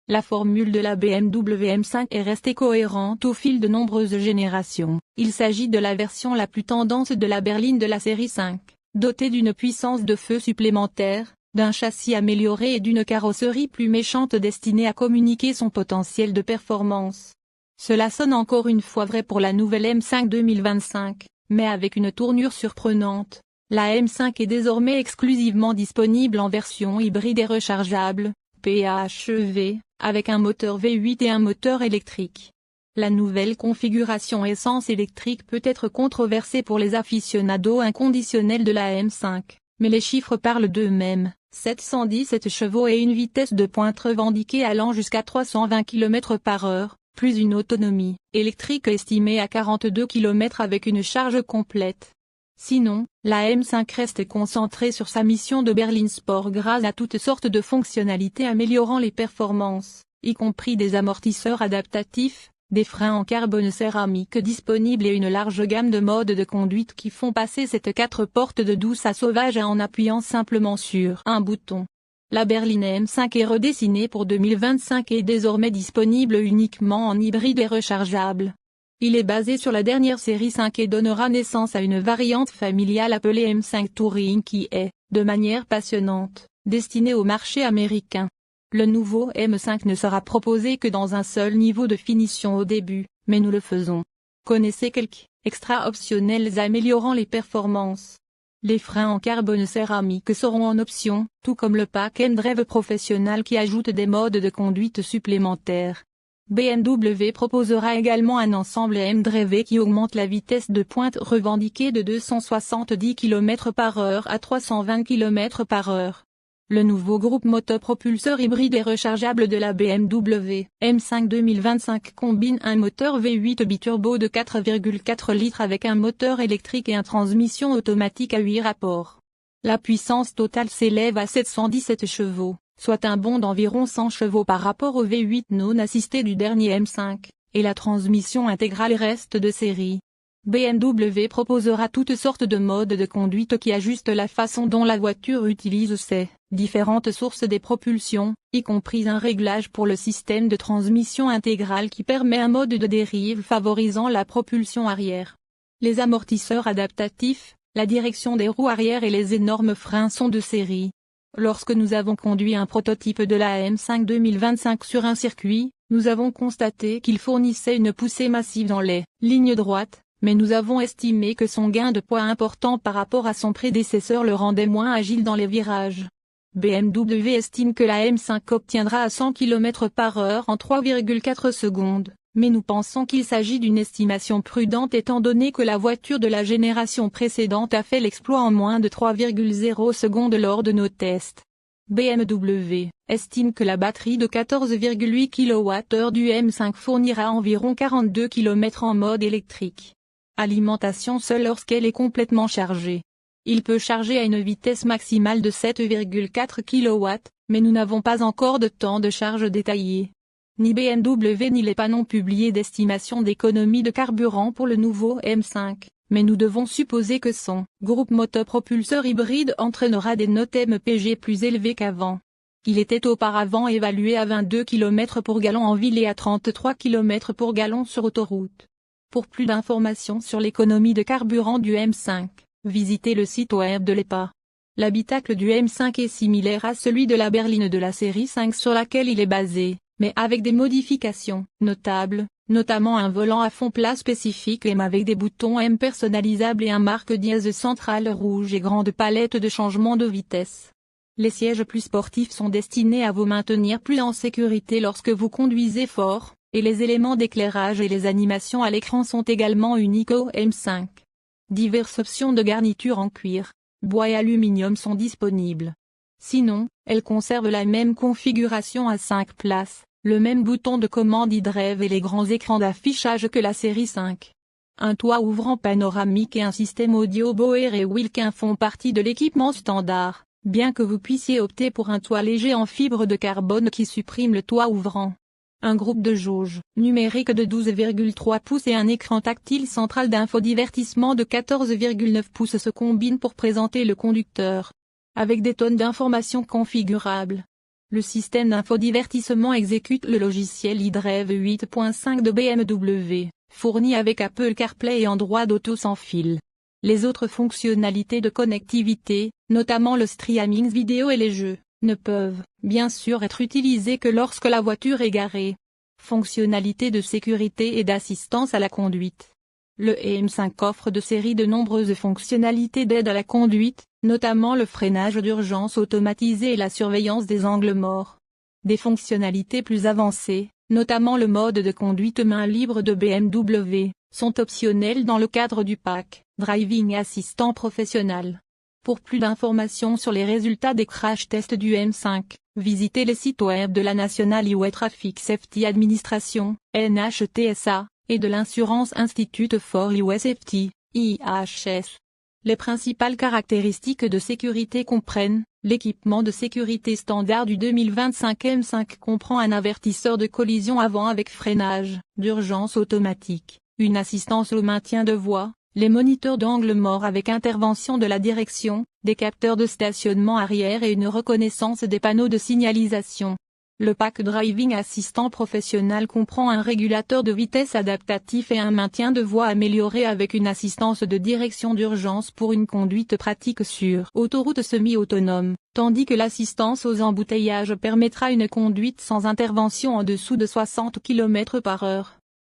La formule de la BMW M5 est restée cohérente au fil de nombreuses générations. Il s'agit de la version la plus tendance de la berline de la série 5, dotée d'une puissance de feu supplémentaire, d'un châssis amélioré et d'une carrosserie plus méchante destinée à communiquer son potentiel de performance. Cela sonne encore une fois vrai pour la nouvelle M5 2025, mais avec une tournure surprenante. La M5 est désormais exclusivement disponible en version hybride et rechargeable, PHEV, avec un moteur V8 et un moteur électrique. La nouvelle configuration essence électrique peut être controversée pour les aficionados inconditionnels de la M5, mais les chiffres parlent d'eux-mêmes, 717 chevaux et une vitesse de pointe revendiquée allant jusqu'à 320 km/h, plus une autonomie électrique estimée à 42 km avec une charge complète. Sinon, la M5 reste concentrée sur sa mission de berline sport grâce à toutes sortes de fonctionnalités améliorant les performances, y compris des amortisseurs adaptatifs, des freins en carbone céramique disponibles et une large gamme de modes de conduite qui font passer cette 4 portes de douce à sauvage en appuyant simplement sur un bouton. La berline M5 est redessinée pour 2025 et est désormais disponible uniquement en hybride et rechargeable. Il est basé sur la dernière série 5 et donnera naissance à une variante familiale appelée M5 Touring qui est, de manière passionnante, destinée au marché américain. Le nouveau M5 ne sera proposé que dans un seul niveau de finition au début, mais nous le faisons. Connaissez quelques extras optionnels améliorant les performances. Les freins en carbone céramique seront en option, tout comme le pack mDrive professionnel qui ajoute des modes de conduite supplémentaires. BMW proposera également un ensemble mDrive qui augmente la vitesse de pointe revendiquée de 270 km/h à 320 km/h. Le nouveau groupe motopropulseur hybride et rechargeable de la BMW M5 2025 combine un moteur V8 biturbo de 4,4 litres avec un moteur électrique et une transmission automatique à 8 rapports. La puissance totale s'élève à 717 chevaux, soit un bond d'environ 100 chevaux par rapport au V8 non assisté du dernier M5, et la transmission intégrale reste de série. BMW proposera toutes sortes de modes de conduite qui ajustent la façon dont la voiture utilise ses différentes sources de propulsion, y compris un réglage pour le système de transmission intégrale qui permet un mode de dérive favorisant la propulsion arrière. Les amortisseurs adaptatifs, la direction des roues arrière et les énormes freins sont de série. Lorsque nous avons conduit un prototype de la M5 2025 sur un circuit, nous avons constaté qu'il fournissait une poussée massive dans les lignes droites, mais nous avons estimé que son gain de poids important par rapport à son prédécesseur le rendait moins agile dans les virages. BMW estime que la M5 obtiendra à 100 km/h en 3,4 secondes, mais nous pensons qu'il s'agit d'une estimation prudente étant donné que la voiture de la génération précédente a fait l'exploit en moins de 3,0 secondes lors de nos tests. BMW estime que la batterie de 14,8 kWh du M5 fournira environ 42 km en mode électrique. Alimentation seule lorsqu'elle est complètement chargée. Il peut charger à une vitesse maximale de 7,4 kW, mais nous n'avons pas encore de temps de charge détaillé. Ni BMW ni l'EPA n'ont publié d'estimation d'économie de carburant pour le nouveau M5, mais nous devons supposer que son groupe motopropulseur hybride entraînera des notes MPG plus élevées qu'avant. Il était auparavant évalué à 22 km pour gallon en ville et à 33 km pour gallon sur autoroute. Pour plus d'informations sur l'économie de carburant du M5, visitez le site web de l'EPA. L'habitacle du M5 est similaire à celui de la berline de la série 5 sur laquelle il est basé, mais avec des modifications notables, notamment un volant à fond plat spécifique M avec des boutons M personnalisables et un marque-dièse centrale rouge et grande palette de changement de vitesse. Les sièges plus sportifs sont destinés à vous maintenir plus en sécurité lorsque vous conduisez fort, et les éléments d'éclairage et les animations à l'écran sont également uniques au M5. Diverses options de garniture en cuir, bois et aluminium sont disponibles. Sinon, elles conservent la même configuration à 5 places, le même bouton de commande iDrive et les grands écrans d'affichage que la série 5. Un toit ouvrant panoramique et un système audio Bose et Wilkin font partie de l'équipement standard, bien que vous puissiez opter pour un toit léger en fibre de carbone qui supprime le toit ouvrant. Un groupe de jauge numérique de 12,3 pouces et un écran tactile central d'infodivertissement de 14,9 pouces se combinent pour présenter le conducteur, avec des tonnes d'informations configurables. Le système d'infodivertissement exécute le logiciel iDrive 8.5 de BMW, fourni avec Apple CarPlay et Android Auto sans fil. Les autres fonctionnalités de connectivité, notamment le streaming vidéo et les jeux, ne peuvent, bien sûr, être utilisées que lorsque la voiture est garée. Fonctionnalités de sécurité et d'assistance à la conduite. Le EM5 offre de série de nombreuses fonctionnalités d'aide à la conduite, notamment le freinage d'urgence automatisé et la surveillance des angles morts. Des fonctionnalités plus avancées, notamment le mode de conduite main libre de BMW, sont optionnelles dans le cadre du pack Driving Assistant Professional. Pour plus d'informations sur les résultats des crash tests du M5, visitez les sites web de la National Highway Traffic Safety Administration, NHTSA, et de l'Insurance Institute for Highway Safety, IHS. Les principales caractéristiques de sécurité comprennent: l'équipement de sécurité standard du 2025 M5 comprend un avertisseur de collision avant avec freinage d'urgence automatique, une assistance au maintien de voie, les moniteurs d'angle mort avec intervention de la direction, des capteurs de stationnement arrière et une reconnaissance des panneaux de signalisation. Le pack Driving Assistant Professional comprend un régulateur de vitesse adaptatif et un maintien de voie amélioré avec une assistance de direction d'urgence pour une conduite pratique sur autoroute semi-autonome, tandis que l'assistance aux embouteillages permettra une conduite sans intervention en dessous de 60 km/h.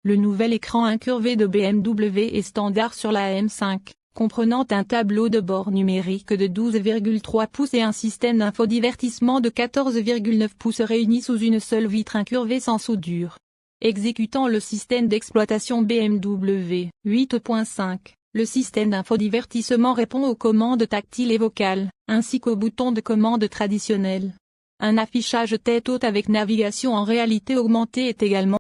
Le nouvel écran incurvé de BMW est standard sur la M5, comprenant un tableau de bord numérique de 12,3 pouces et un système d'infodivertissement de 14,9 pouces réunis sous une seule vitre incurvée sans soudure. Exécutant le système d'exploitation BMW 8.5, le système d'infodivertissement répond aux commandes tactiles et vocales, ainsi qu'aux boutons de commande traditionnels. Un affichage tête haute avec navigation en réalité augmentée est également